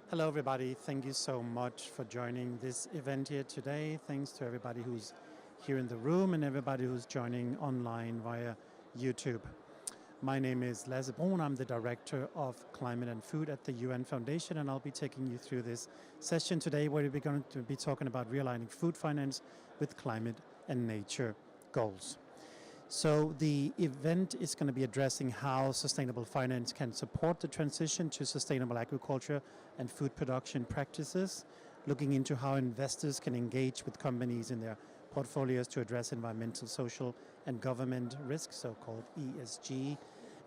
Hello, everybody. Thank you so much for joining this event here today. Thanks to everybody who's here in the room and everybody who's joining online via YouTube. My name is Lasse Brun. I'm the Director of Climate and Food at the UN Foundation, and I'll be taking you through this session today where we're going to be talking about realigning food finance with climate and nature goals. So the event is going to be addressing how sustainable finance can support the transition to sustainable agriculture and food production practices, looking into how investors can engage with companies in their portfolios to address environmental, social, and government risks, so-called ESG,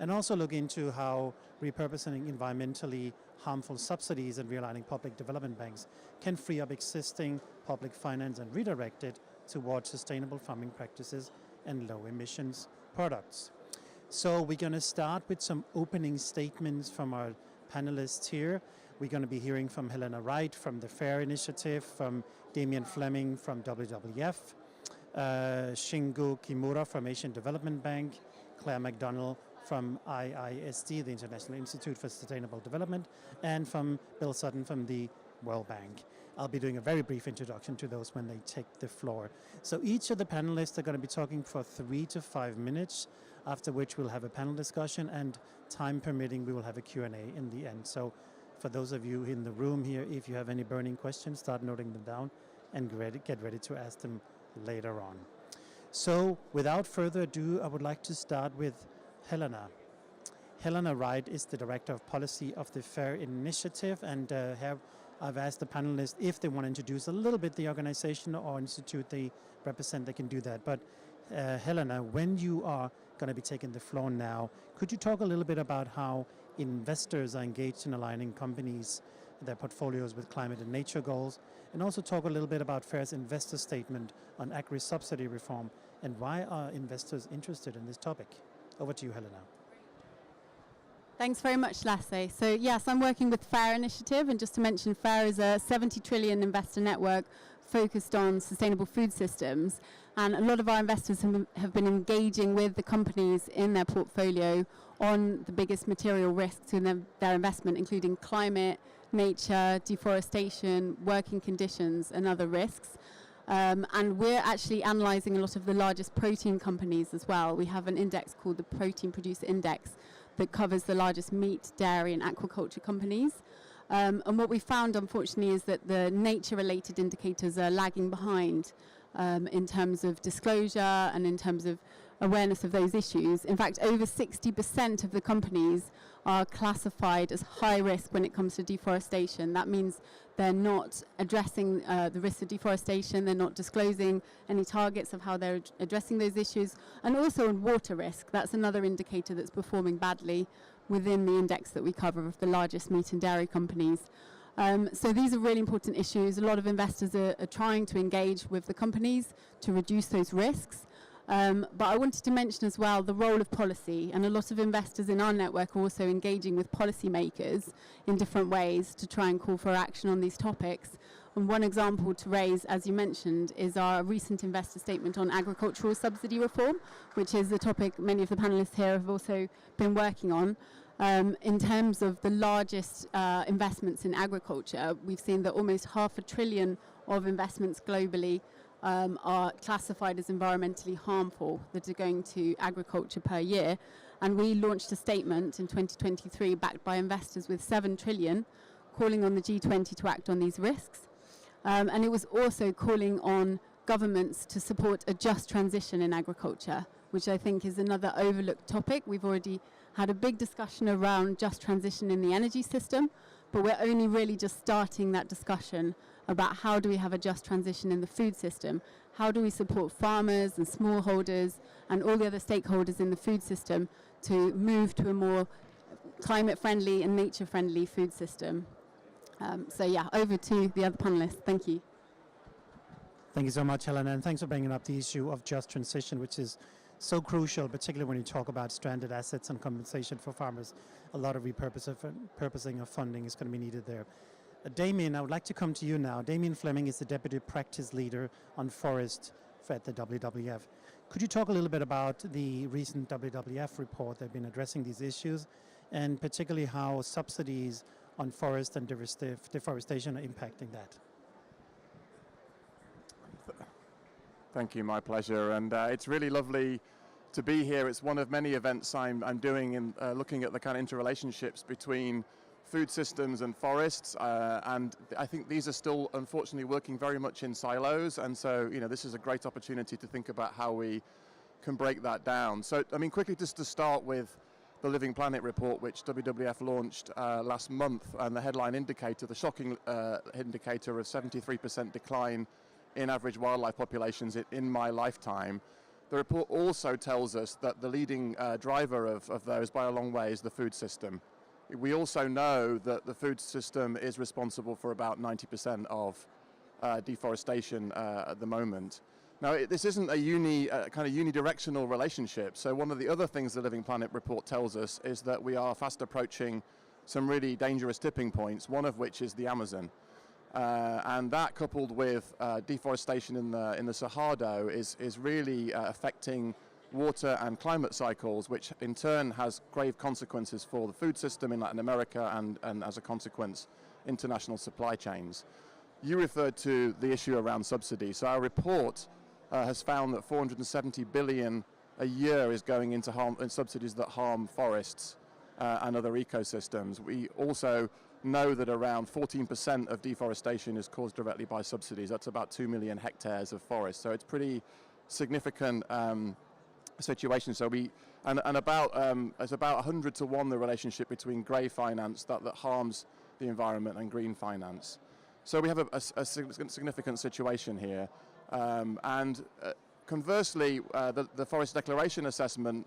and also look into how repurposing environmentally harmful subsidies and realigning public development banks can free up existing public finance and redirect it towards sustainable farming practices and low emissions products. So we're going to start with some opening statements from our panelists here. We're going to be hearing from Helena Wright from the FAIR Initiative, from Damien Fleming from WWF, Shingo Kimura from Asian Development Bank, Claire McDonnell from IISD, the International Institute for Sustainable Development, and from Bill Sutton from the World Bank. I'll be doing a very brief introduction to those when they take the floor. So each of the panelists are going to be talking for 3 to 5 minutes, after which we'll have a panel discussion, and time permitting, we will have a Q&A in the end. So for those of you in the room here, if you have any burning questions, start noting them down and get ready to ask them later on. So without further ado, I would like to start with Helena. Helena Wright is the Director of Policy of the FAIR Initiative, and I've asked the panelists if they want to introduce a little bit the organization or institute they represent, they can do that. But Helena, when you are going to be taking the floor now, could you talk a little bit about how investors are engaged in aligning companies, their portfolios with climate and nature goals, and also talk a little bit about FAIR's investor statement on agri-subsidy reform, and why are investors interested in this topic? Over to you, Helena. Thanks very much, Lasse. So yes, I'm working with FAIR Initiative, and just to mention, FAIR is a 70 trillion investor network focused on sustainable food systems, and a lot of our investors have been engaging with the companies in their portfolio on the biggest material risks in their investment, including climate, nature, deforestation, working conditions, and other risks. And we're actually analysing a lot of the largest protein companies as well. We have an index called the Protein Producer Index that covers the largest meat, dairy and aquaculture companies. And what we found, unfortunately, is that the nature-related indicators are lagging behind in terms of disclosure and in terms of awareness of those issues. In fact, over 60% of the companies are classified as high risk when it comes to deforestation. That means they're not addressing the risks of deforestation, they're not disclosing any targets of how they're addressing those issues, and also on water risk. That's another indicator that's performing badly within the index that we cover of the largest meat and dairy companies. So these are really important issues. A lot of investors are trying to engage with the companies to reduce those risks. But I wanted to mention as well the role of policy, and a lot of investors in our network are also engaging with policymakers in different ways to try and call for action on these topics. And one example to raise, as you mentioned, is our recent investor statement on agricultural subsidy reform, which is a topic many of the panelists here have also been working on. In terms of the largest investments in agriculture, we've seen that almost $500 billion of investments globally are classified as environmentally harmful that are going to agriculture per year. And we launched a statement in 2023 backed by investors with $7 trillion, calling on the G20 to act on these risks. And it was also calling on governments to support a just transition in agriculture, which I think is another overlooked topic. We've already had a big discussion around just transition in the energy system, but we're only really just starting that discussion about how do we have a just transition in the food system? How do we support farmers and smallholders and all the other stakeholders in the food system to move to a more climate-friendly and nature-friendly food system? So yeah, over to the other panelists. Thank you. Thank you so much, Helena, and thanks for bringing up the issue of just transition, which is so crucial, particularly when you talk about stranded assets and compensation for farmers. A lot of repurposing of funding is going to be needed there. Damien, I would like to come to you now. Damien Fleming is the Deputy Practice Leader on Forest at the WWF. Could you talk a little bit about the recent WWF report? They've been addressing these issues, and particularly how subsidies on forest and deforestation are impacting that. Thank you, my pleasure. And it's really lovely to be here. It's one of many events I'm doing in looking at the kind of interrelationships between food systems and forests. And I think these are still, unfortunately, working very much in silos. And so, this is a great opportunity to think about how we can break that down. So, I mean, quickly just to start with the Living Planet report, which WWF launched last month, and the headline indicator, the shocking indicator of 73% decline in average wildlife populations in my lifetime. The report also tells us that the leading driver of those by a long way is the food system. We also know that the food system is responsible for about 90% of deforestation at the moment. Now, this isn't a kind of unidirectional relationship. So one of the other things the Living Planet report tells us is that we are fast approaching some really dangerous tipping points, one of which is the Amazon. And that, coupled with deforestation in the Cerrado, is really affecting water and climate cycles, which in turn has grave consequences for the food system in Latin America and as a consequence, international supply chains. You referred to the issue around subsidies. So our report has found that 470 billion a year is going into subsidies that harm forests and other ecosystems. We also know that around 14% of deforestation is caused directly by subsidies. That's about 2 million hectares of forest. So it's pretty significant situation. So it's about 100 to 1 the relationship between grey finance that harms the environment and green finance. So we have a significant situation here. Conversely, the Forest Declaration assessment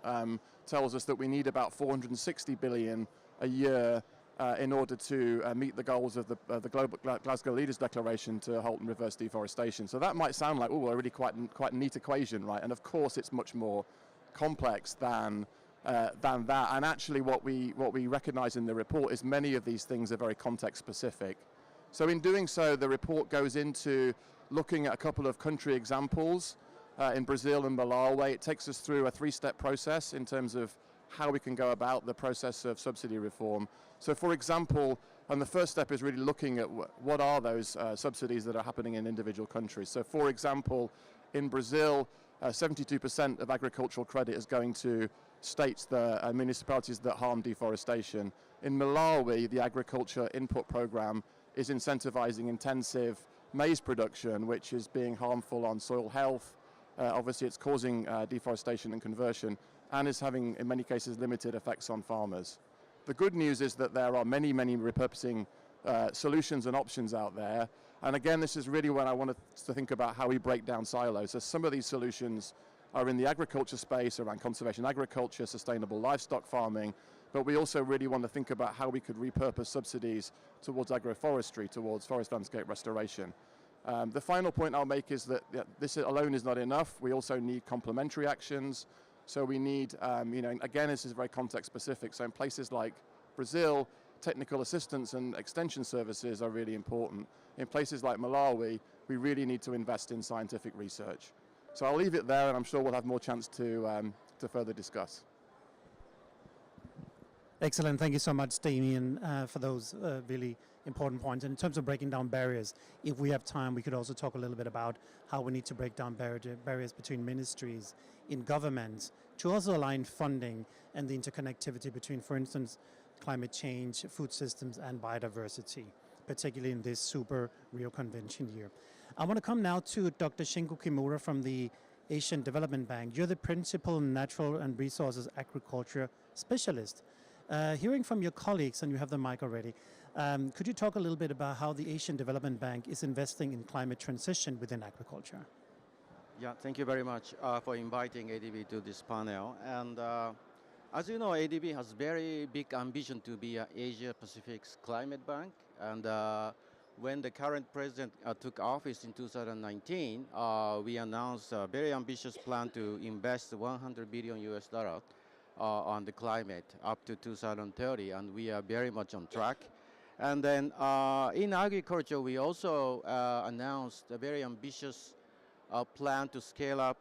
tells us that we need about 460 billion a year in order to meet the goals of the Glasgow Leaders Declaration to halt and reverse deforestation. So that might sound like, a really quite a neat equation, right? And of course, it's much more complex than that. And actually, what we recognise in the report is many of these things are very context specific. So in doing so, the report goes into looking at a couple of country examples in Brazil and Malawi. It takes us through a 3-step process in terms of how we can go about the process of subsidy reform. So for example, and the first step is really looking at what are those subsidies that are happening in individual countries. So for example, in Brazil, 72% of agricultural credit is going to states, municipalities that harm deforestation. In Malawi, the agriculture input program is incentivizing intensive maize production, which is being harmful on soil health. Obviously, it's causing deforestation and conversion, and is having, in many cases, limited effects on farmers. The good news is that there are many, many repurposing solutions and options out there. And again, this is really when I wanted to think about how we break down silos. So some of these solutions are in the agriculture space around conservation agriculture, sustainable livestock farming, but we also really want to think about how we could repurpose subsidies towards agroforestry, towards forest landscape restoration. The final point I'll make is that this alone is not enough. We also need complementary actions. So we need, again, this is very context specific. So in places like Brazil, technical assistance and extension services are really important. In places like Malawi, we really need to invest in scientific research. So I'll leave it there, and I'm sure we'll have more chance to further discuss. Excellent. Thank you so much, Damien, for those really important points. And in terms of breaking down barriers, if we have time, we could also talk a little bit about how we need to break down barriers between ministries in governments to also align funding and the interconnectivity between, for instance, climate change, food systems, and biodiversity, particularly in this super Rio Convention year. I want to come now to Dr. Shingo Kimura from the Asian Development Bank. You're the Principal Natural and Resources Agriculture Specialist. Hearing from your colleagues, and you have the mic already, could you talk a little bit about how the Asian Development Bank is investing in climate transition within agriculture? Yeah, thank you very much for inviting ADB to this panel. And as you know, ADB has very big ambition to be an Asia-Pacific's climate bank. And when the current president took office in 2019, we announced a very ambitious plan to invest 100 billion US dollars on the climate up to 2030, and we are very much on track. And then in agriculture, we also announced a very ambitious plan to scale up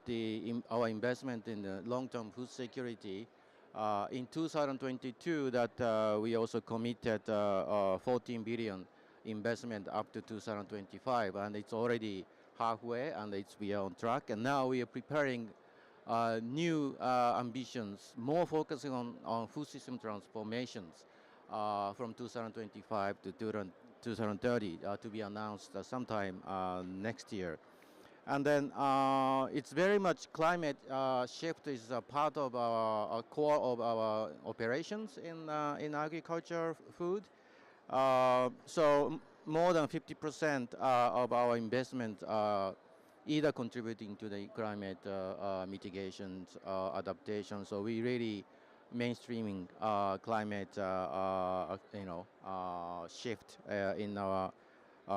our investment in the long-term food security In 2022, that we also committed 14 billion investment up to 2025, and it's already halfway, and we are on track. And now we are preparing new ambitions, more focusing on food system transformations from 2025 to 2030 to be announced sometime next year. And then it's very much climate shift is a part of a core of our operations in agriculture food. So more than 50% of our investment either contributing to the climate mitigations, adaptation. So we really mainstreaming climate, shift in our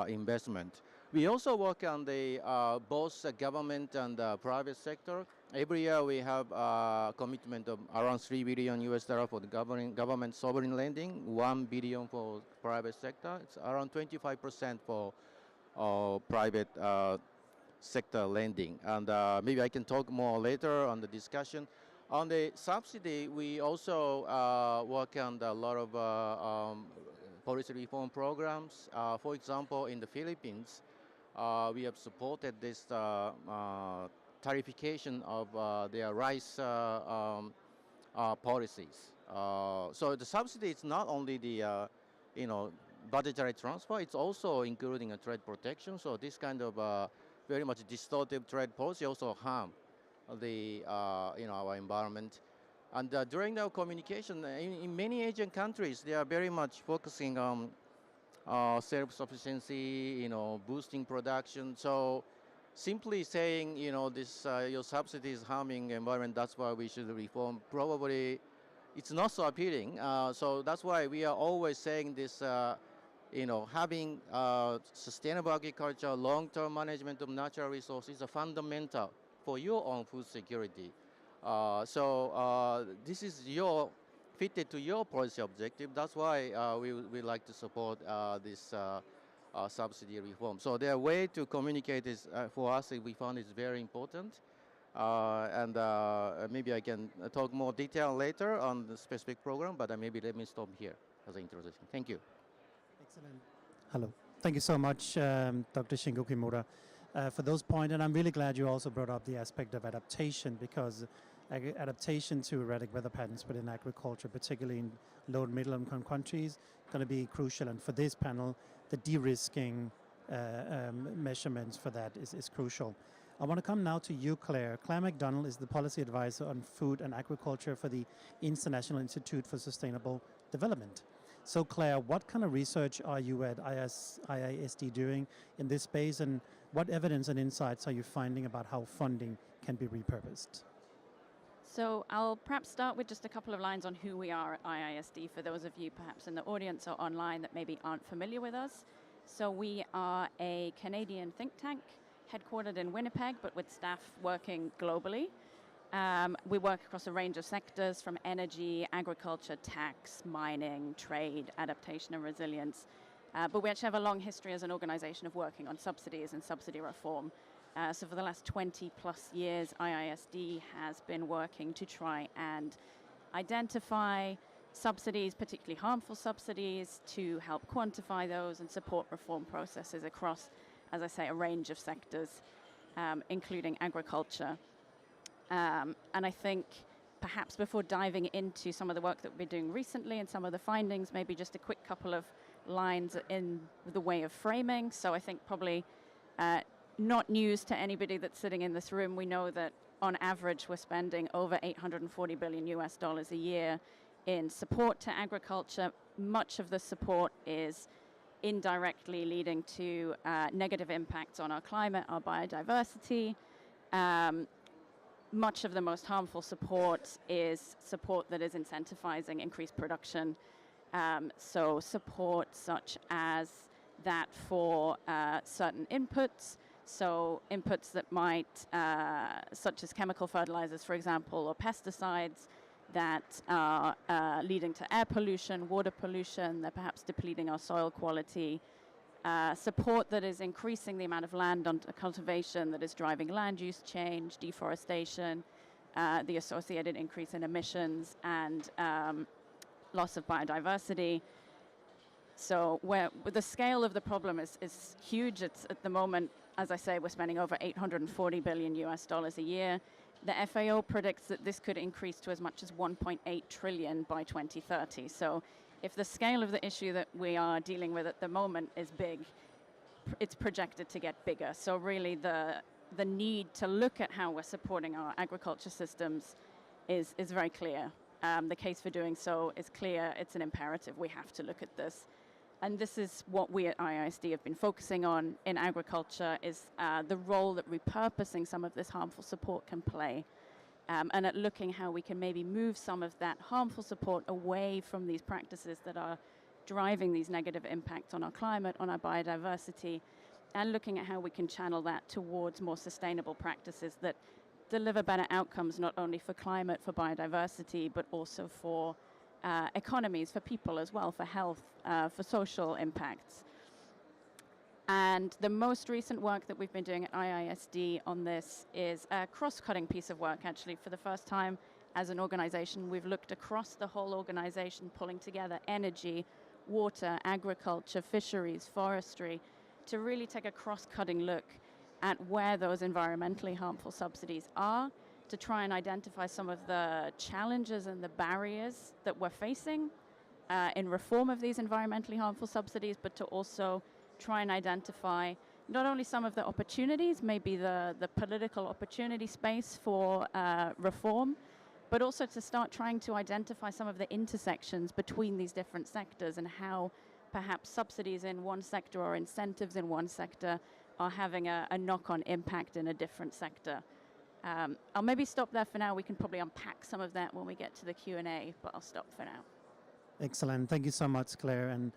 investment. We also work on the both government and private sector. Every year we have a commitment of around $3 billion for the government sovereign lending, 1 billion for private sector. It's around 25% for private sector lending. And maybe I can talk more later on the discussion. On the subsidy, we also work on a lot of policy reform programs. For example, in the Philippines, we have supported this tariffification of their rice policies. So the subsidy is not only the budgetary transfer; it's also including a trade protection. So this kind of very much distortive trade policy also harm the our environment. And during our communication, in many Asian countries, they are very much focusing on self-sufficiency, boosting production. So simply saying, this your subsidy is harming environment, that's why we should reform, probably it's not so appealing. So that's why we are always saying this, having sustainable agriculture, long-term management of natural resources is a fundamental for your own food security. So this is fitted to your policy objective. That's why we like to support this subsidy reform. So their way to communicate is, for us, we found is very important. And maybe I can talk more detail later on the specific program, but maybe let me stop here as an introduction. Thank you. Excellent. Hello. Thank you so much, Dr. Shingo Kimura, for those points. And I'm really glad you also brought up the aspect of adaptation, because adaptation to erratic weather patterns within agriculture, particularly in low and middle income countries, going to be crucial. And for this panel, the de-risking measurements for that is crucial. I want to come now to you, Claire. Claire McDonald is the policy advisor on food and agriculture for the International Institute for Sustainable Development. So Claire, what kind of research are you at IISD doing in this space, and what evidence and insights are you finding about how funding can be repurposed? So I'll perhaps start with just a couple of lines on who we are at IISD for those of you perhaps in the audience or online that maybe aren't familiar with us. So we are a Canadian think tank headquartered in Winnipeg, but with staff working globally. We work across a range of sectors from energy, agriculture, tax, mining, trade, adaptation and resilience. But we actually have a long history as an organization of working on subsidies and subsidy reform. So for the last 20 plus years, IISD has been working to try and identify subsidies, particularly harmful subsidies, to help quantify those and support reform processes across, as I say, a range of sectors, including agriculture. And I think perhaps before diving into some of the work that we've been doing recently and some of the findings, maybe just a quick couple of lines in the way of framing. So I think probably not news to anybody that's sitting in this room. We know that on average we're spending over $840 billion a year in support to agriculture. Much of the support is indirectly leading to negative impacts on our climate, our biodiversity. Much of the most harmful support is support that is incentivizing increased production. So support such as that for certain inputs. So inputs that might, such as chemical fertilizers, for example, or pesticides that are leading to air pollution, water pollution, they're perhaps depleting our soil quality. Support that is increasing the amount of land under cultivation that is driving land use change, deforestation, the associated increase in emissions and loss of biodiversity. So the scale of the problem is huge. It's at the moment, as I say, we're spending over 840 billion US dollars a year. The FAO predicts that this could increase to as much as 1.8 trillion by 2030. So if the scale of the issue that we are dealing with at the moment is big, it's projected to get bigger. So really the need to look at how we're supporting our agriculture systems is very clear. The case for doing so is clear. It's an imperative. We have to look at this. And this is what we at IISD have been focusing on in agriculture, is the role that repurposing some of this harmful support can play. And at looking how we can maybe move some of that harmful support away from these practices that are driving these negative impacts on our climate, on our biodiversity, and looking at how we can channel that towards more sustainable practices that deliver better outcomes, not only for climate, for biodiversity, but also for economies, for people as well, for health, for social impacts. And the most recent work that we've been doing at IISD on this is a cross-cutting piece of work, actually. For the first time as an organization, we've looked across the whole organization, pulling together energy, water, agriculture, fisheries, forestry, to really take a cross-cutting look at where those environmentally harmful subsidies are, to try and identify some of the challenges and the barriers that we're facing in reform of these environmentally harmful subsidies, but to also try and identify not only some of the opportunities, maybe the political opportunity space for reform, but also to start trying to identify some of the intersections between these different sectors and how perhaps subsidies in one sector or incentives in one sector are having a knock-on impact in a different sector. I'll maybe stop there for now. We can probably unpack some of that when we get to the Q&A, but I'll stop for now. Excellent. Thank you so much, Claire. And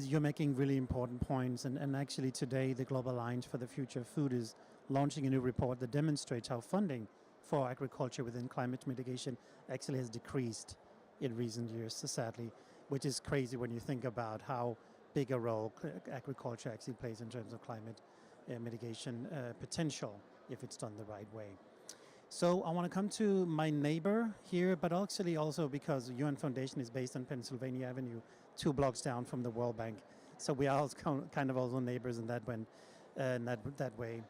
you're making really important points. And actually today, the Global Alliance for the Future of Food is launching a new report that demonstrates how funding for agriculture within climate mitigation actually has decreased in recent years, sadly, which is crazy when you think about how big a role agriculture actually plays in terms of climate mitigation potential if it's done the right way. So I want to come to my neighbor here, but actually also because the UN Foundation is based on Pennsylvania Avenue, 2 blocks down from the World Bank. So we are kind of also neighbors in that way.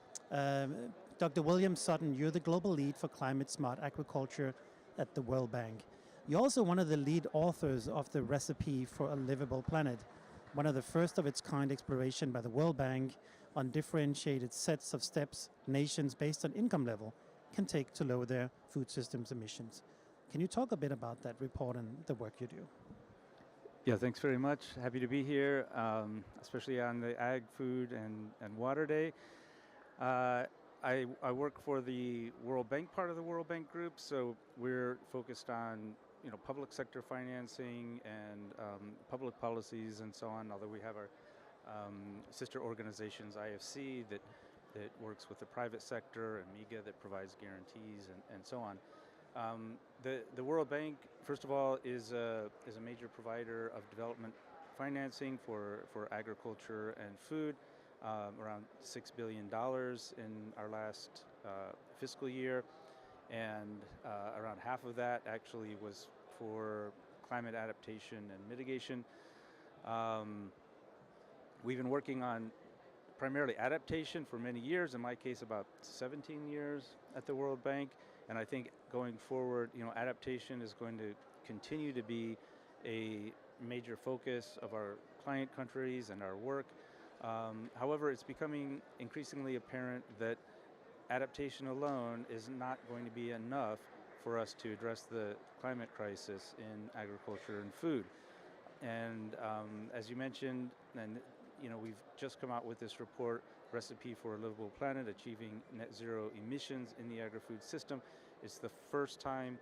Dr. William Sutton, you're the global lead for climate smart agriculture at the World Bank. You're also one of the lead authors of the Recipe for a Livable Planet, one of the first of its kind exploration by the World Bank on differentiated sets of steps nations based on income level can take to lower their food systems emissions. Can you talk a bit about that report and the work you do? Yeah, thanks very much. Happy to be here, especially on the Ag, Food, and Water Day. I work for the World Bank part of the World Bank Group, so we're focused on public sector financing and public policies and so on, although we have our sister organizations, IFC, that works with the private sector, and MIGA that provides guarantees and so on. The World Bank, first of all, is a major provider of development financing for agriculture and food, around $6 billion in our last fiscal year, and around half of that actually was for climate adaptation and mitigation. We've been working on primarily adaptation for many years, in my case about 17 years at the World Bank, and I think going forward, adaptation is going to continue to be a major focus of our client countries and our work. However, it's becoming increasingly apparent that adaptation alone is not going to be enough for us to address the climate crisis in agriculture and food. And as you mentioned, and we've just come out with this report, Recipe for a Livable Planet, Achieving Net Zero Emissions in the Agri-Food System. It's the first time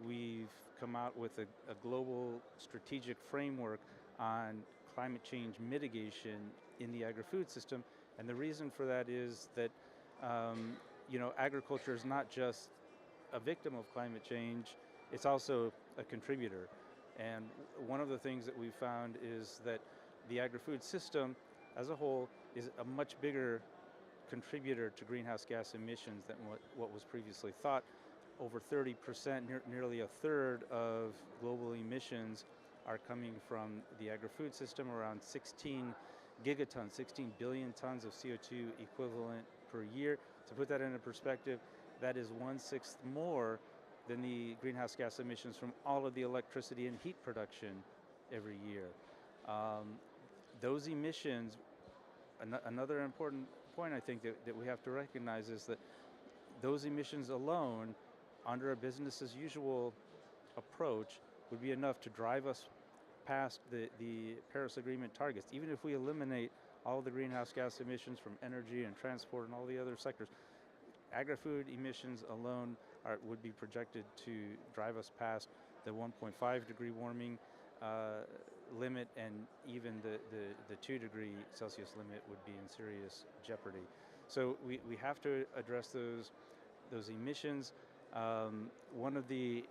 we've come out with a global strategic framework on climate change mitigation in the agri-food system. And the reason for that is that agriculture is not just a victim of climate change, it's also a contributor. And one of the things that we found is that the agri-food system as a whole is a much bigger contributor to greenhouse gas emissions than what was previously thought. over 30%, nearly a third of global emissions are coming from the agri-food system, around 16 gigatons, 16 billion tons of CO2 equivalent per year. To put that into perspective, that is 1/6 more than the greenhouse gas emissions from all of the electricity and heat production every year. Those emissions, another important point I think that we have to recognize is that those emissions alone, under a business as usual approach, would be enough to drive us past the Paris Agreement targets. Even if we eliminate all the greenhouse gas emissions from energy and transport and all the other sectors, agri-food emissions alone would be projected to drive us past the 1.5 degree warming limit, and even the 2 degree Celsius limit would be in serious jeopardy. So we have to address those emissions. One of the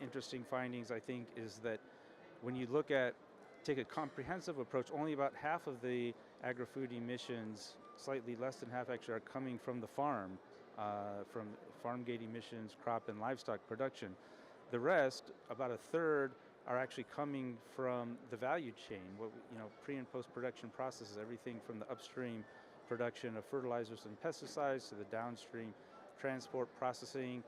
interesting findings, I think, is that when you take a comprehensive approach, only about half of the agri-food emissions, slightly less than half actually, are coming from the farm, from farm gate emissions, crop and livestock production. The rest, about a third, are actually coming from the value chain, pre and post-production processes, everything from the upstream production of fertilizers and pesticides to the downstream transport, processing,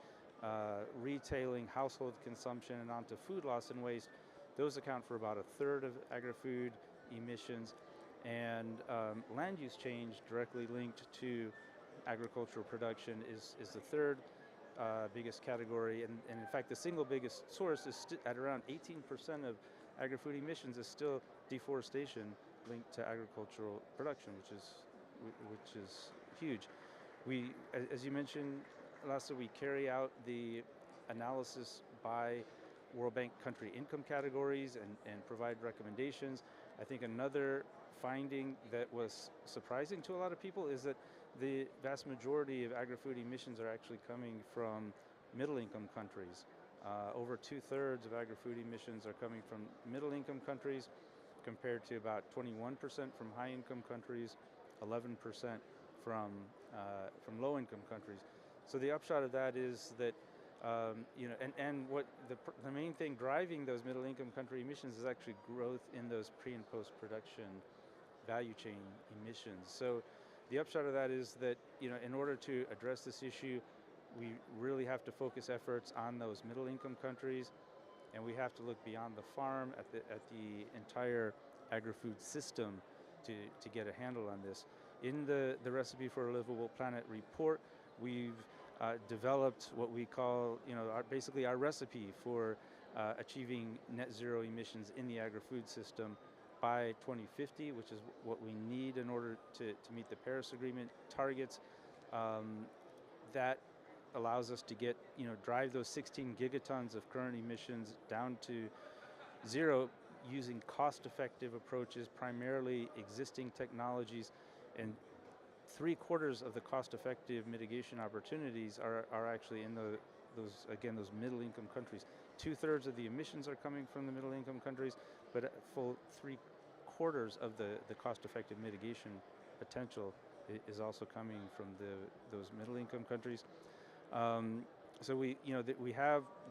retailing, household consumption, and onto food loss and waste. Those account for about a third of agri-food emissions, and land use change directly linked to agricultural production is the third biggest category, and in fact the single biggest source is at around 18% of agri-food emissions is still deforestation linked to agricultural production, which is huge. We, as you mentioned, Lasse, we carry out the analysis by World Bank country income categories and provide recommendations. I think another finding that was surprising to a lot of people is that the vast majority of agri-food emissions are actually coming from middle-income countries. Over 2/3 of agri-food emissions are coming from middle-income countries, compared to about 21% from high-income countries, 11% from low-income countries. So the upshot of that is that and what the main thing driving those middle-income country emissions is actually growth in those pre- and post-production value chain emissions. So the upshot of that is that in order to address this issue, we really have to focus efforts on those middle-income countries, and we have to look beyond the farm at the entire agri-food system to get a handle on this. In the Recipe for a Livable Planet report, we've developed what we call basically our recipe for achieving net zero emissions in the agri-food system by 2050, which is what we need in order to meet the Paris Agreement targets. That allows us to drive those 16 gigatons of current emissions down to zero using cost-effective approaches, primarily existing technologies, and 3/4 of the cost-effective mitigation opportunities are actually in those middle-income countries. 2/3 of the emissions are coming from the middle-income countries, but a full 3/4 of the cost-effective mitigation potential is also coming from those middle-income countries. So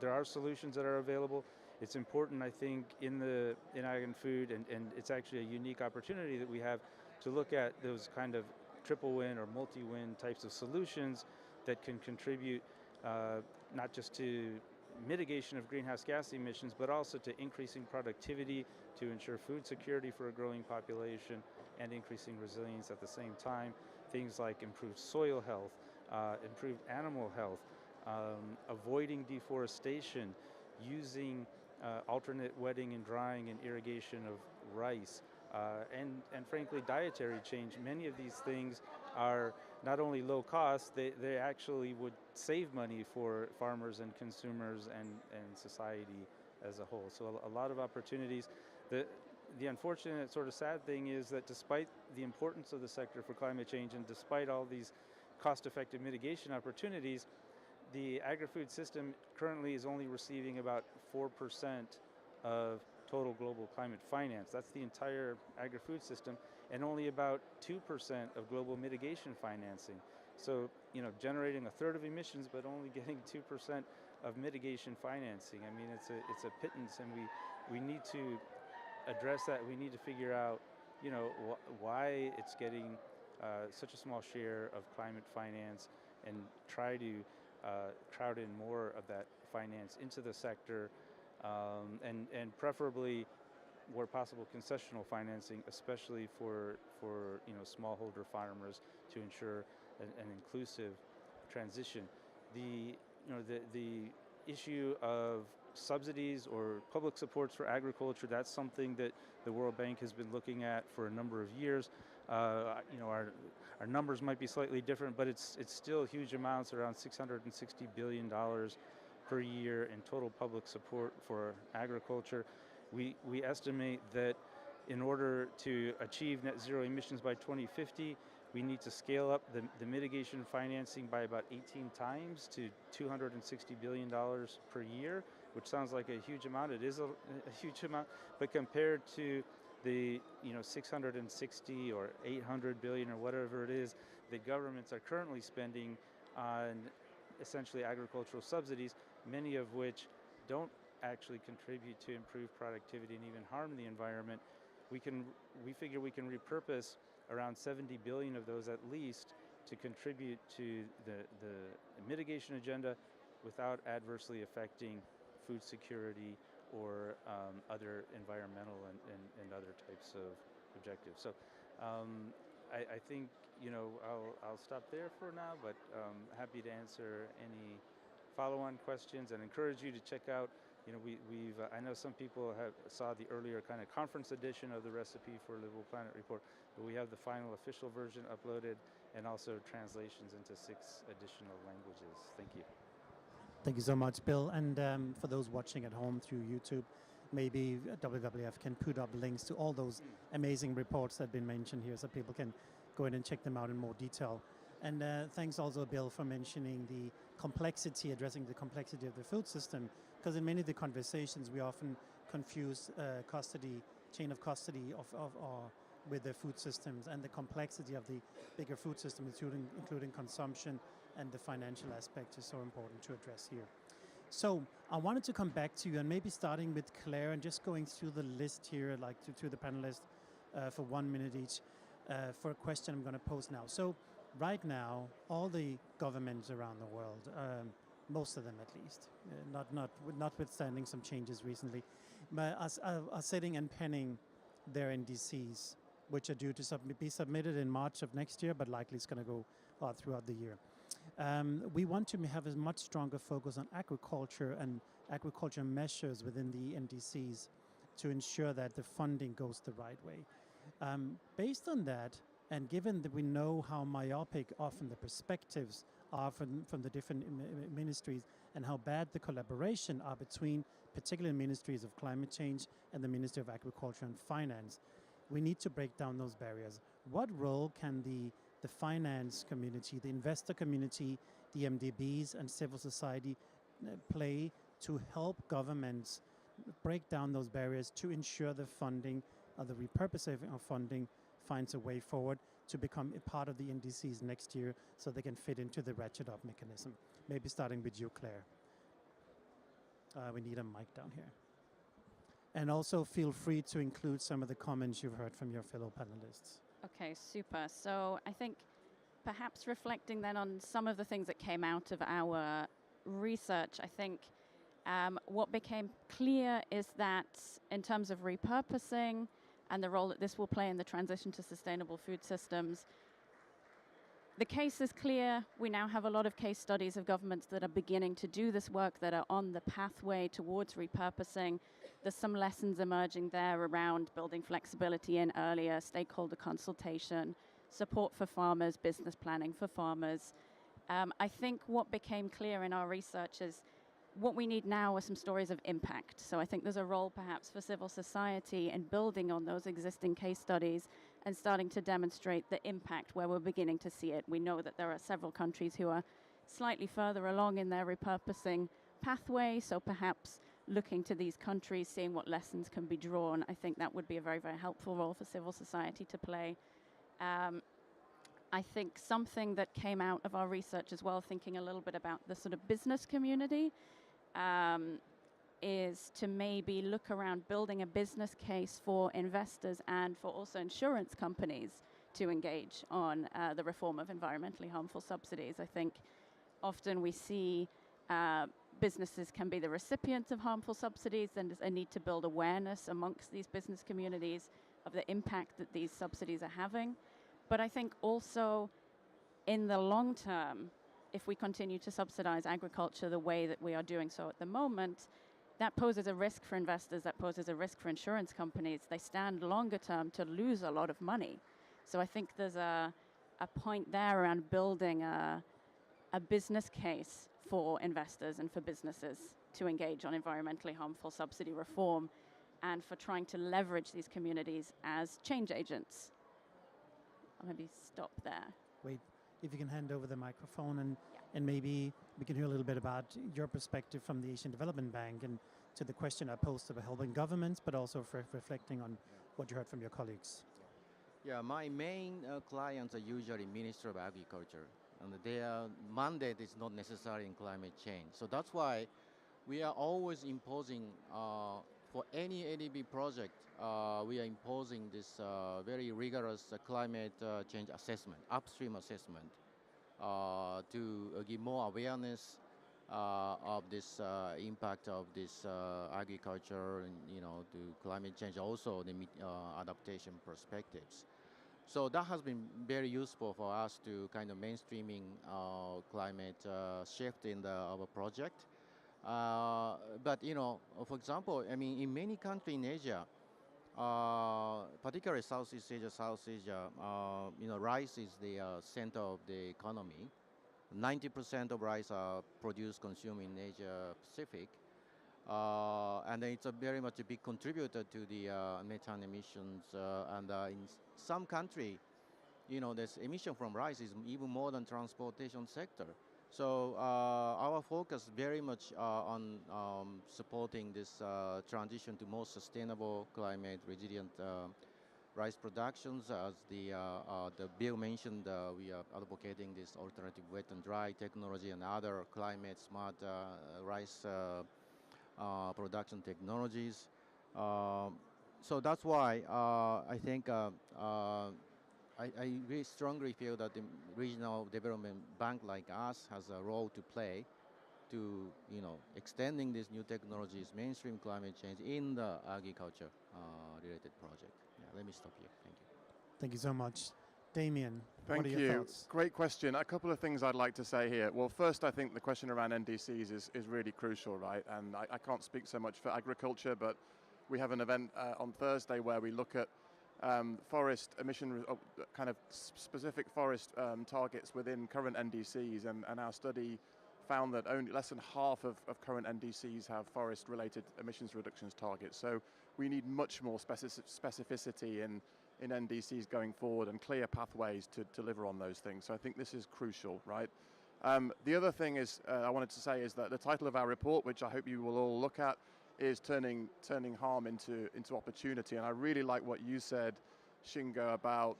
there are solutions that are available. It's important, I think, in ag and food, and it's actually a unique opportunity that we have to look at those kind of triple win or multi-win types of solutions that can contribute not just to mitigation of greenhouse gas emissions, but also to increasing productivity to ensure food security for a growing population and increasing resilience at the same time. Things like improved soil health, improved animal health, avoiding deforestation, using alternate wetting and drying and irrigation of rice, and frankly dietary change. Many of these things are not only low cost, they actually would save money for farmers and consumers and society as a whole. So a lot of opportunities. The unfortunate sort of sad thing is that despite the importance of the sector for climate change and despite all these cost-effective mitigation opportunities, the agri-food system currently is only receiving about 4% of total global climate finance. That's the entire agri-food system, and only about 2% of global mitigation financing. So, generating a third of emissions, but only getting 2% of mitigation financing. I mean, it's a pittance, and we need to address that. We need to figure out, why it's getting such a small share of climate finance, and try to crowd in more of that finance into the sector, and preferably, where possible, concessional financing, especially for smallholder farmers, to ensure an inclusive transition. The issue of subsidies or public supports for agriculture, that's something that the World Bank has been looking at for a number of years. Our numbers might be slightly different, but it's still huge amounts, around $660 billion per year in total public support for agriculture. We estimate that in order to achieve net zero emissions by 2050, we need to scale up the mitigation financing by about 18 times to $260 billion per year, which sounds like a huge amount. It is a huge amount, but compared to the 660 or 800 billion or whatever it is that governments are currently spending on essentially agricultural subsidies, many of which don't actually contribute to improved productivity and even harm the environment, we figure we can repurpose around 70 billion of those at least to contribute to the mitigation agenda without adversely affecting food security or other environmental and other types of objectives. So I think I'll stop there for now, but happy to answer any follow-on questions and encourage you to check out. I know some people saw the earlier kind of conference edition of the Recipe for a Livable Planet report, but we have the final official version uploaded and also translations into 6 additional languages. Thank you. Thank you so much, Bill. And for those watching at home through YouTube, maybe WWF can put up links to all those amazing reports that have been mentioned here so people can go in and check them out in more detail. And thanks also, Bill, for mentioning the complexity, addressing the complexity of the food system, because in many of the conversations we often confuse chain of custody with the food systems, and the complexity of the bigger food system, including consumption, and the financial aspect is so important to address here. So I wanted to come back to you, and maybe starting with Claire and just going through the list here, like to the panelists for 1 minute each for a question I'm going to pose now. So right now, all the governments around the world, most of them at least, notwithstanding some changes recently, are sitting and penning their NDCs, which are due to be submitted in March of next year, but likely it's going to go throughout the year. We want to have a much stronger focus on agriculture and agriculture measures within the NDCs to ensure that the funding goes the right way. Based on that, and given that we know how myopic often the perspectives are from the different ministries, and how bad the collaboration are between particular ministries of climate change and the Ministry of Agriculture and Finance, we need to break down those barriers. What role can the finance community, the investor community, the MDBs and civil society play to help governments break down those barriers to ensure the funding, the repurposing of funding finds a way forward to become a part of the NDCs next year so they can fit into the ratchet up mechanism? Maybe starting with you, Claire. We need a mic down here. And also feel free to include some of the comments you've heard from your fellow panelists. Okay, super. So I think perhaps reflecting then on some of the things that came out of our research, I think what became clear is that in terms of repurposing and the role that this will play in the transition to sustainable food systems, the case is clear. We now have a lot of case studies of governments that are beginning to do this work, that are on the pathway towards repurposing. There's some lessons emerging there around building flexibility in earlier, stakeholder consultation, support for farmers, business planning for farmers. I think what became clear in our research is what we need now are some stories of impact. So I think there's a role perhaps for civil society in building on those existing case studies and starting to demonstrate the impact where we're beginning to see it. We know that there are several countries who are slightly further along in their repurposing pathway, so perhaps looking to these countries, seeing what lessons can be drawn. I think that would be a very, very helpful role for civil society to play. I think something that came out of our research as well, thinking a little bit about the sort of business community, is to maybe look around building a business case for investors and for also insurance companies to engage on the reform of environmentally harmful subsidies. I think often we see businesses can be the recipients of harmful subsidies, and there's a need to build awareness amongst these business communities of the impact that these subsidies are having. But I think also in the long term, if we continue to subsidize agriculture the way that we are doing so at the moment, that poses a risk for investors, that poses a risk for insurance companies. They stand longer term to lose a lot of money. So I think there's a point there around building a business case for investors and for businesses to engage on environmentally harmful subsidy reform, and for trying to leverage these communities as change agents. I'll maybe stop there. Wait, if you can hand over the microphone, and maybe we can hear a little bit about your perspective from the Asian Development Bank and to the question I posed about helping governments, but also for reflecting on what you heard from your colleagues. Yeah, my main clients are usually Minister of Agriculture, and their mandate is not necessarily in climate change. So that's why we are always imposing, for any ADB project, we are imposing this very rigorous climate change assessment, upstream assessment, to give more awareness of this impact of this agriculture and, to climate change, also the adaptation perspectives. So that has been very useful for us to kind of mainstreaming climate shift in our project. But, for example, I mean, in many countries in Asia, particularly Southeast Asia, rice is the center of the economy. 90% of rice are produced, consumed in Asia Pacific. And it's very much a big contributor to the methane emissions. And in some country, this emission from rice is even more than transportation sector. So our focus very much on supporting this transition to more sustainable, climate resilient rice productions. As the bill mentioned, we are advocating this alternative wet and dry technology and other climate smart rice production technologies. So that's why I think I really strongly feel that the regional development bank like us has a role to play to, extending these new technologies, mainstream climate change in the agriculture related project. Yeah, let me stop here. Thank you. Thank you so much. Damien, Thank what are your thoughts? Great question. A couple of things I'd like to say here. Well, first, I think the question around NDCs is really crucial, right? And I can't speak so much for agriculture, but we have an event on Thursday where we look at forest emission, kind of specific forest targets within current NDCs, and our study found that only less than half of current NDCs have forest-related emissions reductions targets. So we need much more specificity in NDCs going forward and clear pathways to deliver on those things. So I think this is crucial, right? The other thing is I wanted to say is that the title of our report, which I hope you will all look at, is turning harm into opportunity. And I really like what you said, Shingo, about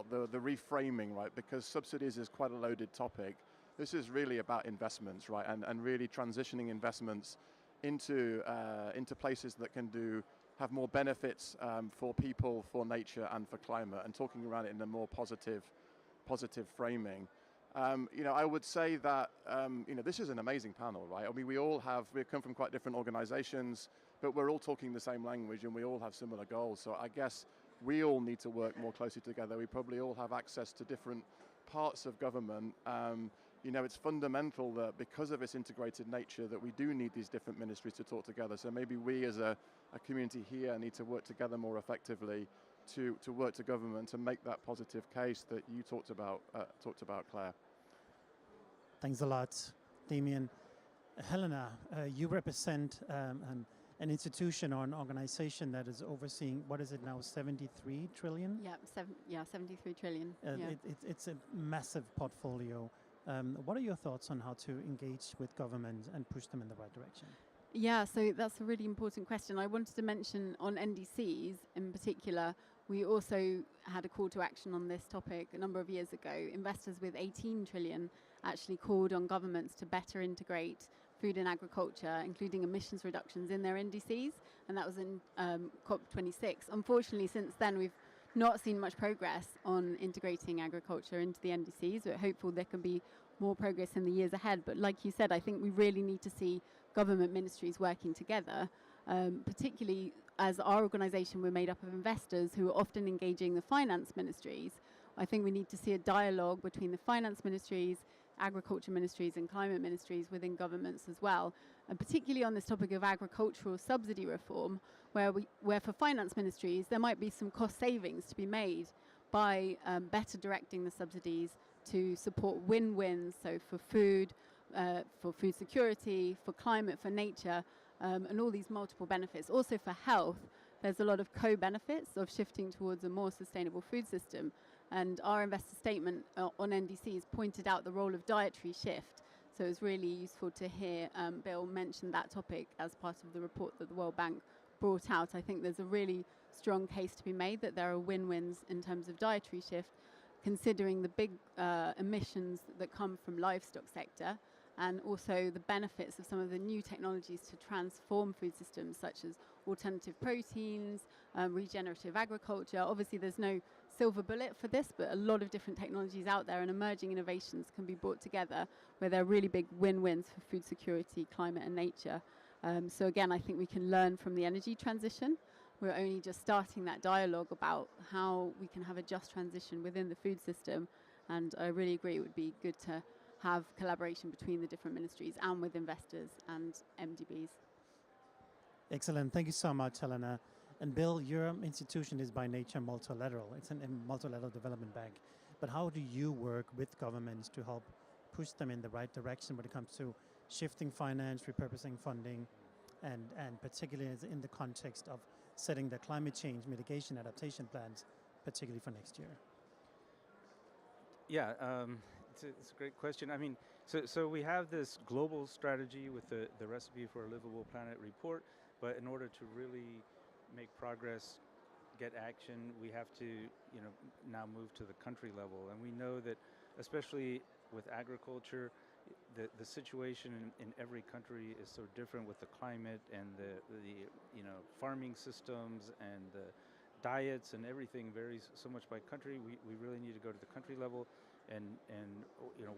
the reframing, right? Because subsidies is quite a loaded topic. This is really about investments, right? And really transitioning investments into places that can have more benefits for people, for nature, and for climate, and talking around it in a more positive framing. I would say that this is an amazing panel, right? I mean, we come from quite different organizations, but we're all talking the same language and we all have similar goals. So I guess we all need to work more closely together. We probably all have access to different parts of government. It's fundamental that because of its integrated nature that we do need these different ministries to talk together. So maybe we as a community here need to work together more effectively to work to government to make that positive case that you talked about, Claire. Thanks a lot, Damien. Helena, you represent an institution or an organization that is overseeing, what is it now, 73 trillion? Yeah, 73 trillion. It's a massive portfolio. What are your thoughts on how to engage with government and push them in the right direction? Yeah, so that's a really important question. I wanted to mention on NDCs in particular, we also had a call to action on this topic a number of years ago. Investors with 18 trillion actually called on governments to better integrate food and agriculture, including emissions reductions in their NDCs, and that was in COP26. Unfortunately, since then, we've not seen much progress on integrating agriculture into the NDCs. We're hopeful there can be more progress in the years ahead. But like you said, I think we really need to see government ministries working together, particularly as our organisation, we're made up of investors who are often engaging the finance ministries. I think we need to see a dialogue between the finance ministries, agriculture ministries and climate ministries within governments as well, and particularly on this topic of agricultural subsidy reform, where for finance ministries there might be some cost savings to be made by better directing the subsidies to support win-wins, so for food security, for climate, for nature, and all these multiple benefits. Also for health, there's a lot of co-benefits of shifting towards a more sustainable food system. And our investor statement on NDCs pointed out the role of dietary shift. So it was really useful to hear Bill mention that topic as part of the report that the World Bank brought out. I think there's a really strong case to be made that there are win-wins in terms of dietary shift, considering the big emissions that come from livestock sector, and also the benefits of some of the new technologies to transform food systems, such as alternative proteins, regenerative agriculture. Obviously, there's no silver bullet for this, but a lot of different technologies out there and emerging innovations can be brought together where there are really big win-wins for food security, climate and nature. So again, I think we can learn from the energy transition. We're only just starting that dialogue about how we can have a just transition within the food system. And I really agree it would be good to have collaboration between the different ministries and with investors and MDBs. Excellent. Thank you so much, Helena. And Bill, your institution is by nature multilateral. It's a multilateral development bank. But how do you work with governments to help push them in the right direction when it comes to shifting finance, repurposing funding, and particularly in the context of setting the climate change mitigation adaptation plans, particularly for next year? Yeah, it's a great question. I mean, so we have this global strategy with the Recipe for a Livable Planet report, but in order to really make progress, get action, we have to, now move to the country level. And we know that, especially with agriculture, the situation in every country is so different with the climate and the farming systems and the diets, and everything varies so much by country. We really need to go to the country level and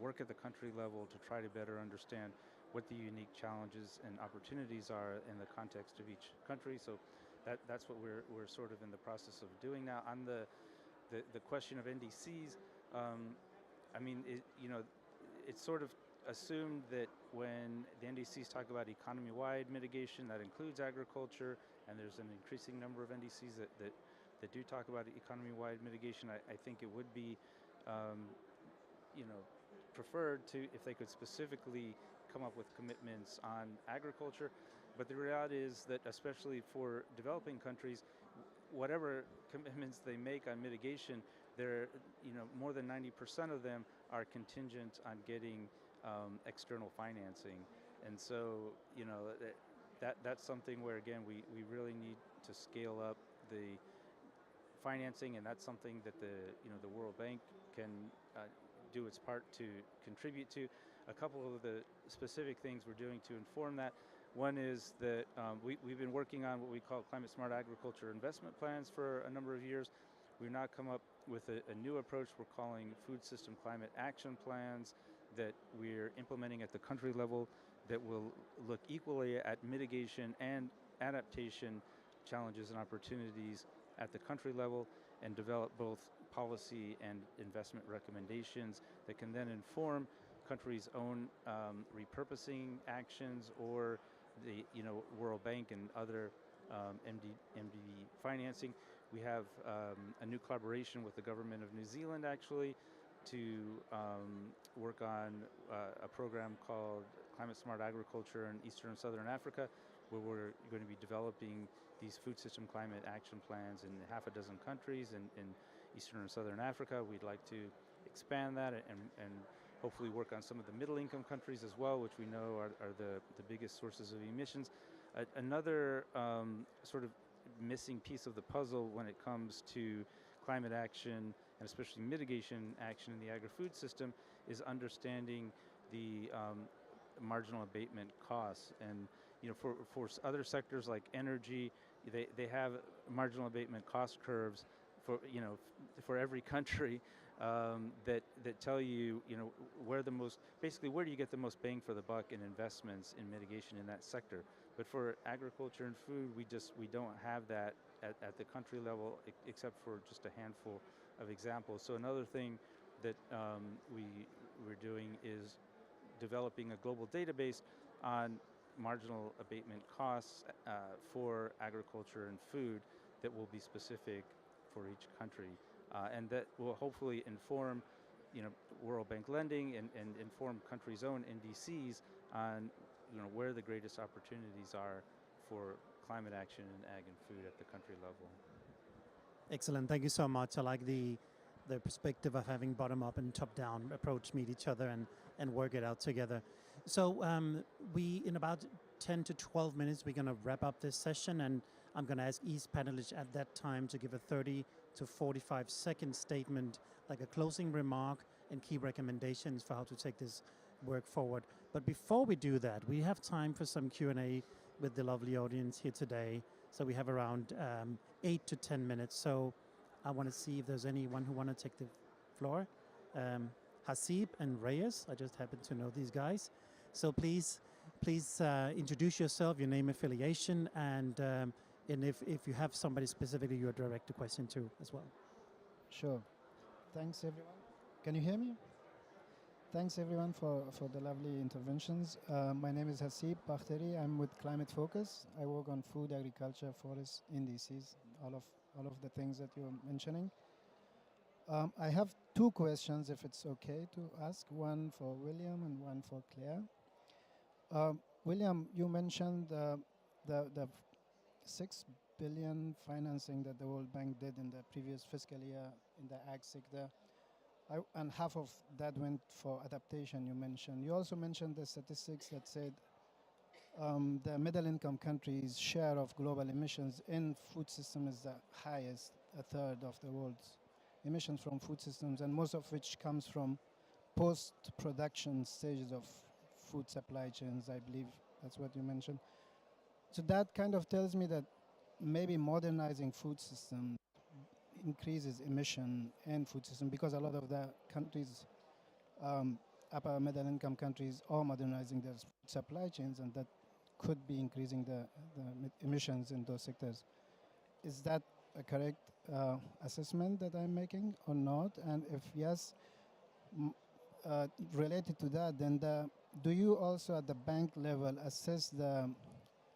work at the country level to try to better understand what the unique challenges and opportunities are in the context of each country. So that's what we're sort of in the process of doing now. On the question of NDCs, I mean, it's sort of assumed that when the NDCs talk about economy-wide mitigation, that includes agriculture, and there's an increasing number of NDCs that do talk about economy-wide mitigation. I think it would be, preferred to if they could specifically come up with commitments on agriculture. But the reality is that, especially for developing countries, whatever commitments they make on mitigation, they're, more than 90% of them are contingent on getting external financing. And so, that's something where, again, we really need to scale up the financing, and that's something that the World Bank can do its part to contribute to. A couple of the specific things we're doing to inform that. One is that we've been working on what we call climate smart agriculture investment plans for a number of years. We've now come up with a new approach we're calling food system climate action plans that we're implementing at the country level that will look equally at mitigation and adaptation challenges and opportunities at the country level, and develop both policy and investment recommendations that can then inform countries' own repurposing actions, or the World Bank and other MDB financing. We have a new collaboration with the government of New Zealand, actually, to work on a program called Climate Smart Agriculture in Eastern and Southern Africa, where we're going to be developing these food system climate action plans in half a dozen countries in Eastern and Southern Africa. We'd like to expand that and hopefully work on some of the middle-income countries as well, which we know are the biggest sources of emissions. Another sort of missing piece of the puzzle when it comes to climate action, and especially mitigation action in the agri-food system, is understanding the marginal abatement costs. And for other sectors like energy, they have marginal abatement cost curves for for every country that tell you where where do you get the most bang for the buck in investments in mitigation in that sector. But for agriculture and food, we don't have that at the country level, except for just a handful of examples. So another thing that we're doing is developing a global database on marginal abatement costs for agriculture and food that will be specific for each country, and that will hopefully inform, World Bank lending and inform countries' own NDCs on, where the greatest opportunities are for climate action in ag and food at the country level. Excellent. Thank you so much. I like the perspective of having bottom-up and top-down approach meet each other and work it out together. So we, in about 10 to 12 minutes, we're going to wrap up this session, and I'm going to ask each panelist at that time to give a 30 to 45-second statement, like a closing remark and key recommendations for how to take this work forward. But before we do that, we have time for some Q&A with the lovely audience here today. So we have around 8 to 10 minutes. So I want to see if there's anyone who want to take the floor. Hasib and Reyes, I just happen to know these guys. So please introduce yourself, your name, affiliation, and if you have somebody specifically you direct a question to as well. Sure. Thanks, everyone. Can you hear me? Thanks, everyone, for the lovely interventions. My name is Hasib Bakhteri. I'm with Climate Focus. I work on food, agriculture, forest indices, all of the things that you're mentioning. I have two questions, if it's okay to ask, one for William and one for Claire. William, you mentioned the 6 billion financing that the World Bank did in the previous fiscal year in the ag sector. And half of that went for adaptation, you mentioned. You also mentioned the statistics that said the middle-income countries' share of global emissions in food system is the highest, a third of the world's emissions from food systems, and most of which comes from post-production stages of food supply chains, I believe that's what you mentioned. So that kind of tells me that maybe modernizing food systems increases emission in food system, because a lot of the countries, upper middle income countries, are modernizing their supply chains, and that could be increasing the emissions in those sectors. Is that a correct assessment that I'm making or not? And if yes, related to that, then do you also at the bank level assess the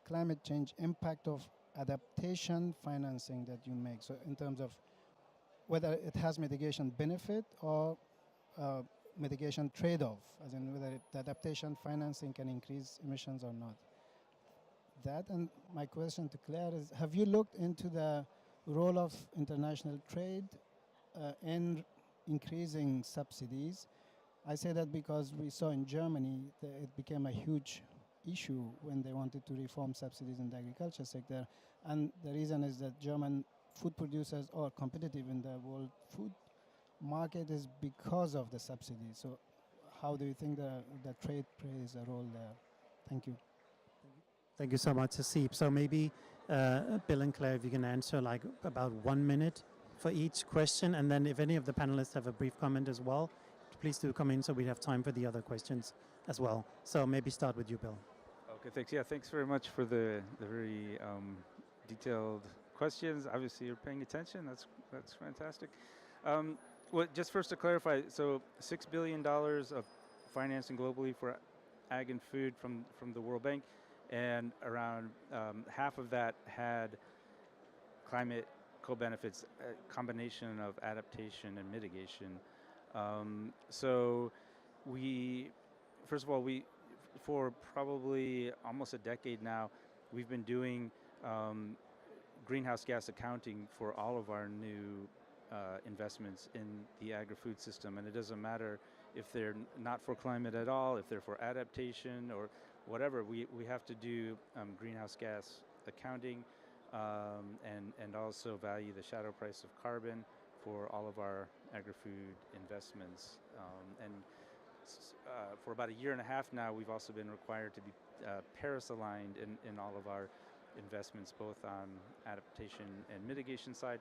climate change impact of adaptation financing that you make? So in terms of whether it has mitigation benefit or mitigation trade-off, as in whether the adaptation financing can increase emissions or not. That, and my question to Claire is, have you looked into the role of international trade in increasing subsidies? I say that because we saw in Germany that it became a huge issue when they wanted to reform subsidies in the agriculture sector. And the reason is that German food producers are competitive in the world food market is because of the subsidies. So how do you think the trade plays a role there? Thank you. Thank you so much, Hasib. So maybe Bill and Claire, if you can answer like about 1 minute for each question, and then if any of the panelists have a brief comment as well, please do come in so we have time for the other questions as well. So maybe start with you, Bill. Okay, thanks. Yeah, thanks very much for the very detailed questions. Obviously, you're paying attention. That's fantastic. Well, just first to clarify, so $6 billion of financing globally for ag and food from the World Bank, and around half of that had climate co-benefits, a combination of adaptation and mitigation. So first of all, for probably almost a decade now, we've been doing greenhouse gas accounting for all of our new investments in the agri-food system. And it doesn't matter if they're not for climate at all, if they're for adaptation or whatever, we have to do greenhouse gas accounting and also value the shadow price of carbon for all of our agri-food investments. And for about a year and a half now, we've also been required to be Paris aligned in all of our investments, both on adaptation and mitigation side.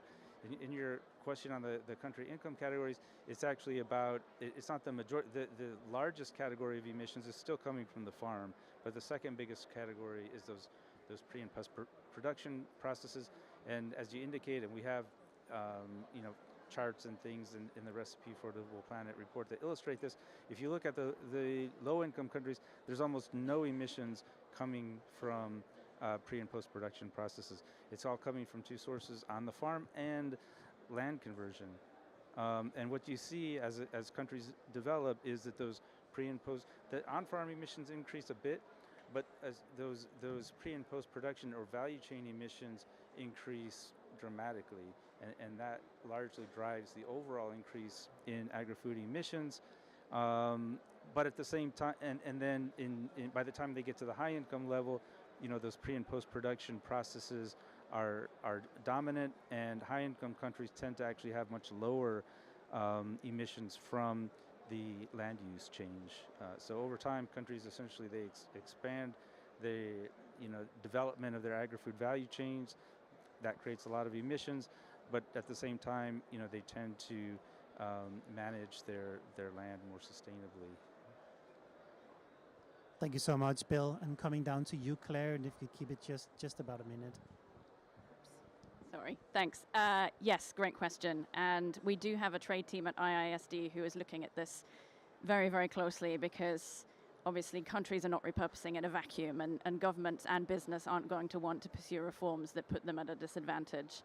In your question on the country income categories, it's actually about, it's not the majority, the largest category of emissions is still coming from the farm, but the second biggest category is those pre and post production processes. And as you indicated, we have charts and things in the Recipe for the Livable Planet report that illustrate this. If you look at the low-income countries, there's almost no emissions coming from pre and post-production processes. It's all coming from two sources, on the farm and land conversion. And what you see as countries develop is that those pre and post, the on-farm emissions increase a bit, but as those pre and post-production or value chain emissions increase dramatically, and that largely drives the overall increase in agri-food emissions. But at the same time, and then by the time they get to the high income level, those pre and post-production processes are dominant, and high income countries tend to actually have much lower emissions from the land use change. So over time, countries essentially they expand the development of their agri-food value chains. That creates a lot of emissions, but at the same time, they tend to manage their land more sustainably. Thank you so much, Bill. And coming down to you, Claire, and if you keep it just about a minute. Sorry, thanks. Yes, great question. And we do have a trade team at IISD who is looking at this very, very closely, because obviously countries are not repurposing in a vacuum, and governments and business aren't going to want to pursue reforms that put them at a disadvantage.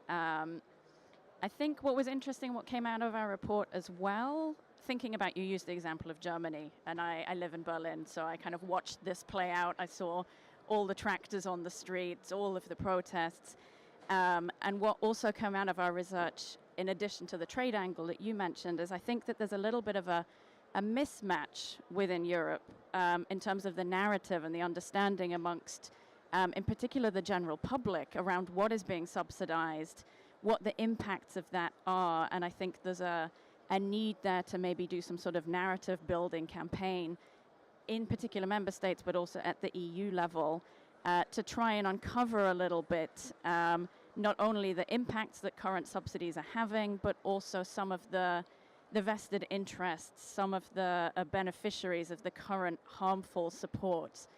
I think what was interesting, what came out of our report as well, thinking about, you used the example of Germany, and I live in Berlin, so I kind of watched this play out. I saw all the tractors on the streets, all of the protests. And what also came out of our research, in addition to the trade angle that you mentioned, is I think that there's a little bit of a mismatch within Europe in terms of the narrative and the understanding amongst, in particular, the general public around what is being subsidized, what the impacts of that are. And I think there's a need there to maybe do some sort of narrative building campaign in particular member states, but also at the EU level, to try and uncover a little bit not only the impacts that current subsidies are having, but also some of the vested interests, some of the beneficiaries of the current harmful support.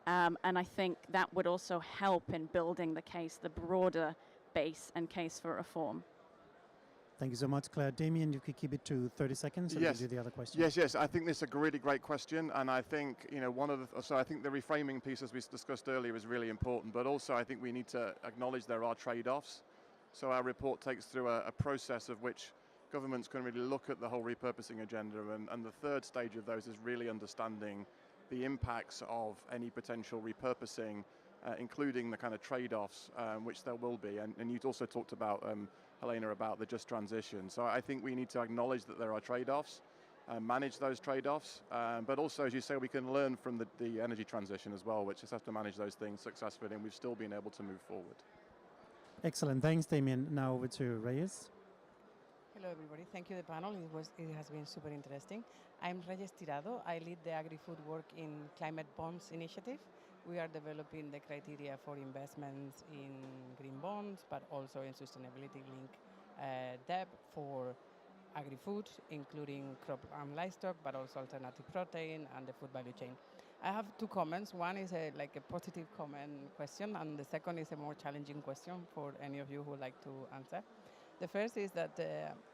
And I think that would also help in building the case, the broader base and case for reform. Thank you so much, Claire. Damien, you could keep it to 30 seconds and Yes. we'll do the other question. Yes. I think this is a really great question, and I think I think the reframing piece, as we discussed earlier, is really important. But also, I think we need to acknowledge there are trade-offs. So our report takes through a process of which governments can really look at the whole repurposing agenda, and the third stage of those is really understanding the impacts of any potential repurposing, including the kind of trade-offs, which there will be. And you also talked about, Helena, about the just transition. So I think we need to acknowledge that there are trade-offs, manage those trade-offs, but also, as you say, we can learn from the energy transition as well, which just have to manage those things successfully, and we've still been able to move forward. Excellent. Thanks, Damien. Now over to Reyes. Hello, everybody. Thank you, the panel. It has been super interesting. I'm Reyes Tirado. I lead the agri-food work in Climate Bonds Initiative. We are developing the criteria for investments in green bonds, but also in sustainability-linked debt for agri-food, including crop and livestock, but also alternative protein and the food value chain. I have two comments. One is a positive comment question, and the second is a more challenging question for any of you who would like to answer. The first is that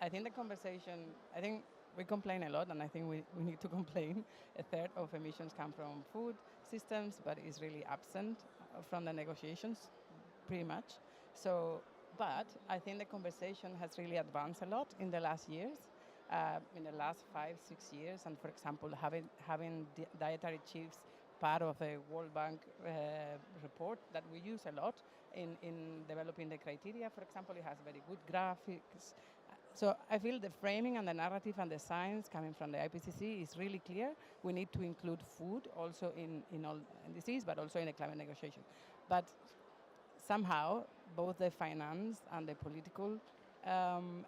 I think the conversation, I think we complain a lot, and I think we need to complain. A third of emissions come from food systems, but is really absent from the negotiations, pretty much. So, but I think the conversation has really advanced a lot in the last years, in the last 5-6 years. And for example, having dietary chiefs part of a World Bank report that we use a lot in developing the criteria. For example, it has very good graphics. So I feel the framing and the narrative and the science coming from the IPCC is really clear. We need to include food also in all indices, but also in the climate negotiation. But somehow, both the finance and the political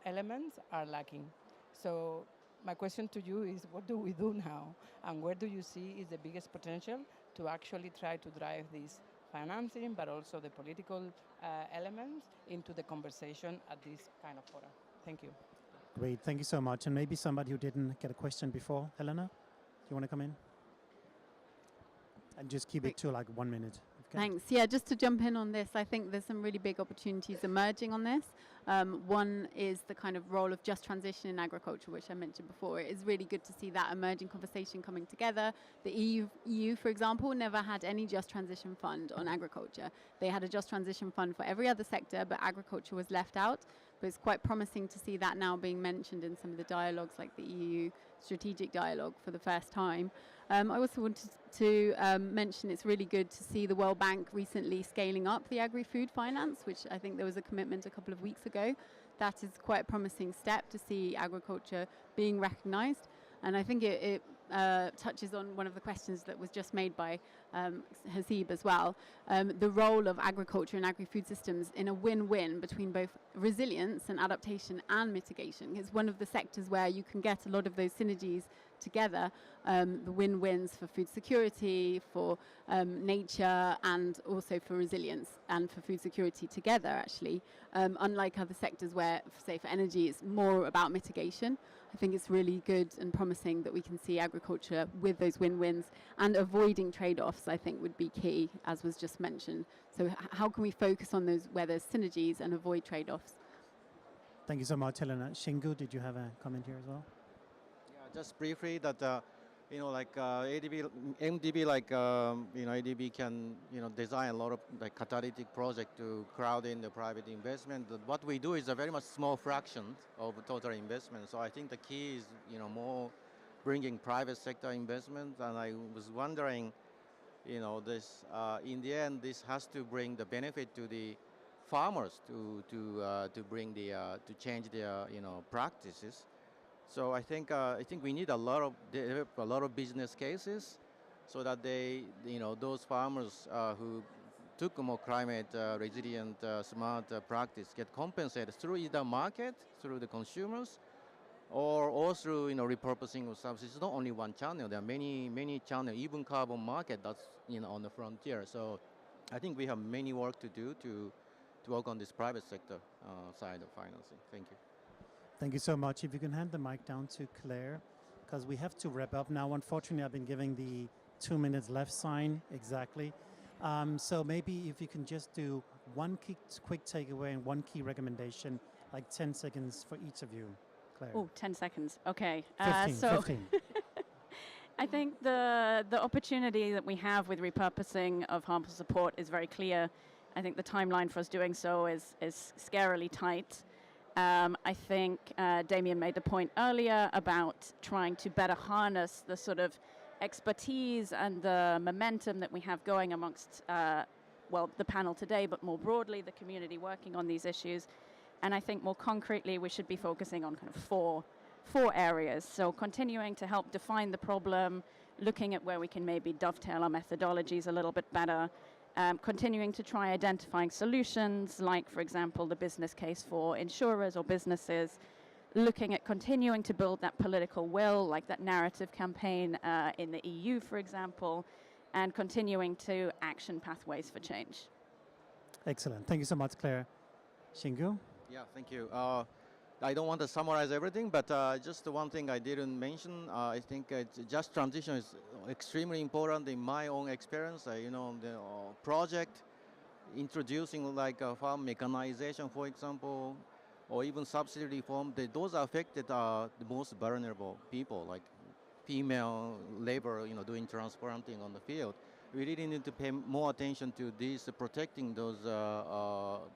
elements are lacking. So my question to you is, what do we do now? And where do you see is the biggest potential to actually try to drive this financing, but also the political elements into the conversation at this kind of forum? Thank you. Great, thank you so much. And maybe somebody who didn't get a question before, Helena, do you want to come in? And just keep it to like 1 minute. Okay. Thanks. Yeah, just to jump in on this, I think there's some really big opportunities emerging on this. One is the kind of role of just transition in agriculture, which I mentioned before. It is really good to see that emerging conversation coming together. The EU, for example, never had any just transition fund on agriculture. They had a just transition fund for every other sector, but agriculture was left out. But it's quite promising to see that now being mentioned in some of the dialogues, like the EU strategic dialogue for the first time. I also wanted to mention it's really good to see the World Bank recently scaling up the agri-food finance, which I think there was a commitment a couple of weeks ago. That is quite a promising step to see agriculture being recognised. And I think it touches on one of the questions that was just made by Hasib as well, the role of agriculture and agri-food systems in a win-win between both resilience and adaptation and mitigation. It's one of the sectors where you can get a lot of those synergies together, the win-wins for food security, for nature, and also for resilience and for food security together, actually. Unlike other sectors where, say, for energy, it's more about mitigation. I think it's really good and promising that we can see agriculture with those win-wins, and avoiding trade-offs, I think, would be key, as was just mentioned. So how can we focus on those where there's synergies and avoid trade-offs? Thank you so much, Helena. Shingu, did you have a comment here as well? Yeah, just briefly that, ADB, MDB, ADB can, design a lot of like catalytic project to crowd in the private investment. What we do is a very much small fraction of total investment. So I think the key is, more bringing private sector investment. And I was wondering, this in the end, this has to bring the benefit to the farmers to bring the to change their practices. So I think we need a lot of business cases, so that they those farmers who took a more climate resilient smart practice get compensated through either market, through the consumers, or through repurposing of subsidies. It's not only one channel. There are many channels, even carbon market that's on the frontier. So I think we have many work to do to work on this private sector side of financing. Thank you. Thank you so much. If you can hand the mic down to Claire, because we have to wrap up now. Unfortunately, I've been giving the 2 minutes left sign exactly. So maybe if you can just do one quick takeaway and one key recommendation, like 10 seconds for each of you. Claire. Oh, 10 seconds. Okay. 15. I think the opportunity that we have with repurposing of harmful support is very clear. I think the timeline for us doing so is scarily tight. I think Damien made the point earlier about trying to better harness the sort of expertise and the momentum that we have going amongst, the panel today, but more broadly, the community working on these issues. And I think more concretely, we should be focusing on kind of four areas. So continuing to help define the problem, looking at where we can maybe dovetail our methodologies a little bit better, continuing to try identifying solutions, like, for example, the business case for insurers or businesses, looking at continuing to build that political will, like that narrative campaign in the EU, for example, and continuing to action pathways for change. Excellent. Thank you so much, Claire. Shingu? Yeah, thank you. I don't want to summarize everything, but just the one thing I didn't mention, I think just transition is extremely important in my own experience. The project introducing like farm mechanization, for example, or even subsidy reform, those affected are the most vulnerable people, like female labor, doing transplanting on the field. We really need to pay more attention to this, protecting those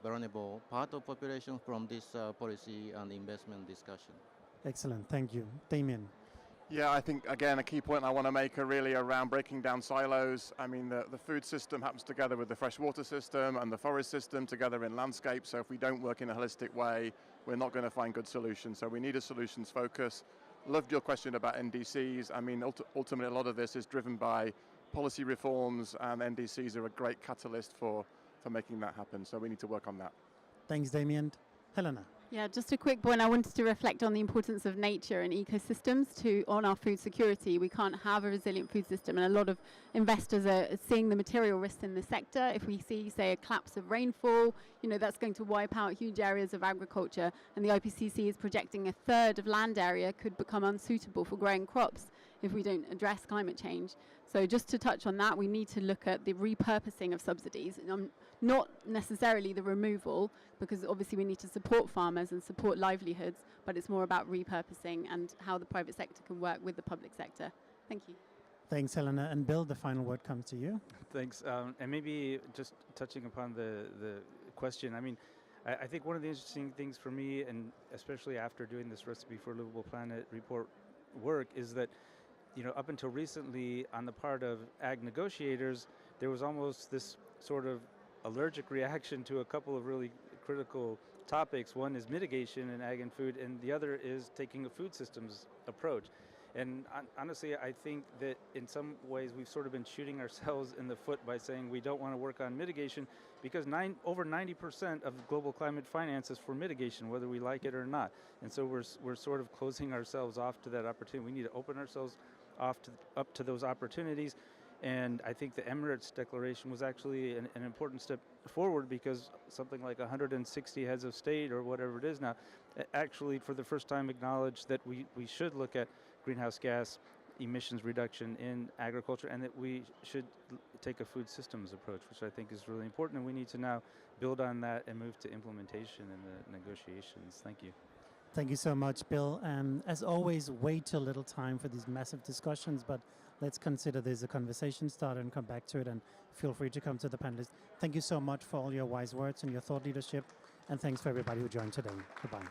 vulnerable part of population from this policy and investment discussion. Excellent. Thank you. Damien? Yeah, I think, again, a key point I want to make are really around breaking down silos. I mean, the food system happens together with the freshwater system and the forest system together in landscape. So if we don't work in a holistic way, we're not going to find good solutions. So we need a solutions focus. Loved your question about NDCs. I mean, ultimately, a lot of this is driven by policy reforms, and NDCs are a great catalyst for making that happen. So we need to work on that. Thanks, Damien. Helena? Yeah, just a quick point. I wanted to reflect on the importance of nature and ecosystems on our food security. We can't have a resilient food system, and a lot of investors are seeing the material risks in the sector. If we see, say, a collapse of rainfall, that's going to wipe out huge areas of agriculture, and the IPCC is projecting a third of land area could become unsuitable for growing crops if we don't address climate change. So just to touch on that, we need to look at the repurposing of subsidies, not necessarily the removal, because obviously we need to support farmers and support livelihoods, but it's more about repurposing and how the private sector can work with the public sector. Thank you. Thanks, Helena. And Bill, the final word comes to you. Thanks. And maybe just touching upon the question, I think one of the interesting things for me, and especially after doing this Recipe for a Livable Planet report work, is that up until recently, on the part of ag negotiators, there was almost this sort of allergic reaction to a couple of really critical topics. One is mitigation in ag and food, and the other is taking a food systems approach. And honestly, I think that in some ways we've sort of been shooting ourselves in the foot by saying we don't want to work on mitigation, because over 90% of global climate finance is for mitigation, whether we like it or not. And so we're sort of closing ourselves off to that opportunity. We need to open ourselves up to those opportunities. And I think the Emirates Declaration was actually an important step forward, because something like 160 heads of state, or whatever it is now, actually for the first time acknowledged that we should look at greenhouse gas emissions reduction in agriculture, and that we should take a food systems approach, which I think is really important. And we need to now build on that and move to implementation in the negotiations. Thank you. Thank you so much, Bill. And as always, way too little time for these massive discussions, but let's consider this a conversation starter and come back to it, and feel free to come to the panelists. Thank you so much for all your wise words and your thought leadership, and thanks for everybody who joined today. Goodbye.